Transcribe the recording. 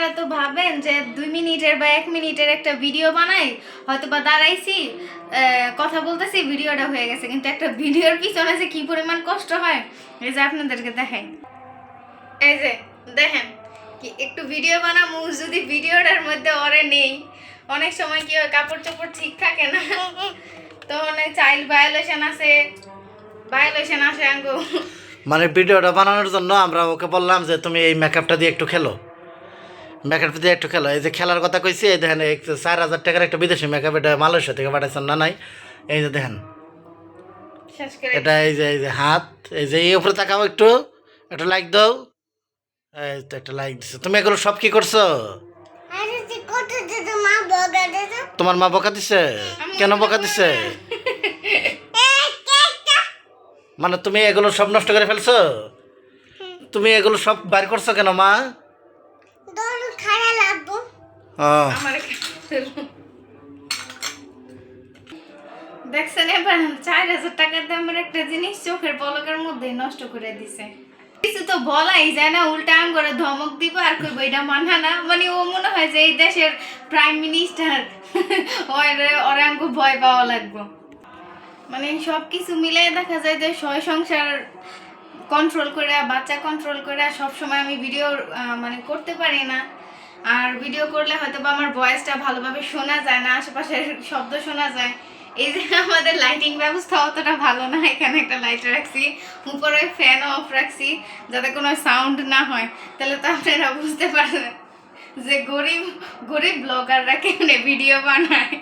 আপনারা তো ভাবেন যে 2 মিনিটের বা 1 মিনিটের একটা ভিডিও বানাই, হয়তো বা দাঁড়াইছি কথা বলতেছি ভিডিওটা হয়ে গেছে, কিন্তু একটা ভিডিওর পিছনে যে কি পরিমাণ কষ্ট হয় এই যে আপনাদেরকে দেখাই। এই যে দেখেন কি একটু ভিডিও বানামু, যদি ভিডিওটার মধ্যে ওরে নেই, অনেক সময় কি হয় কাপড় চোপড় ঠিক থাকে না, তো অনেক চাইল্ড ভায়োলেশন আসে আঙ্গো। মানে ভিডিওটা বানানোর জন্য আমরা ওকে বললাম যে তুমি এই মেকআপটা দিয়ে একটু খেলো, এই যে খেলার কথা কইছি। এই দেখেন 4,000 টাকার একটা বিদেশি মেকআপ, এটা মালয়েশিয়া থেকে পাঠাইছেন না নাই। এই যে দেখেন এটা, এই যে হাত, এই যে এই উপরে তাকাও, একটু একটা লাইক দাও। এই তো একটা লাইক দিছো। তুমি এগুলো সব কি করছো? তোমার মা বকা দিছে? কেন বকা দিছে? মানে তুমি এগুলো সব নষ্ট করে ফেলছো? তুমি এগুলো সব বাইর করছো কেন মা? দেখছেন এবার 4,000 টাকা দামের একটা জিনিস চোখের পলকের মধ্যে নষ্ট করে দিছে। কিছু তো বলাই যায় না, উল্টা আম করে ধমক দিব আর কইব এটা মানা না। মানে ও মনে হয় যে এই দেশের প্রাইম মিনিস্টার, ওরা আঙ্গু ভয় পাওয়া লাগবো। মানে সব কিছু মিলাই দেখা যায় যে সংসার কন্ট্রোল করে, বাচ্চা কন্ট্রোল করে সবসময় আমি ভিডিও মানে করতে পারি না। আর ভিডিও করলে হয়তো বা আমার ভয়েসটা ভালোভাবে শোনা যায় না, আশেপাশের শব্দ শোনা যায়। এই যে আমাদের লাইটিং ব্যবস্থা অতটা ভালো না, এখানে একটা লাইট রাখছি, উপরে ফ্যানও অফ রাখছি যাতে কোনো সাউন্ড না হয়। তাহলে তো আপনারা বুঝতে পারবেন যে গরিব ব্লগাররা কেমনে ভিডিও বানায়।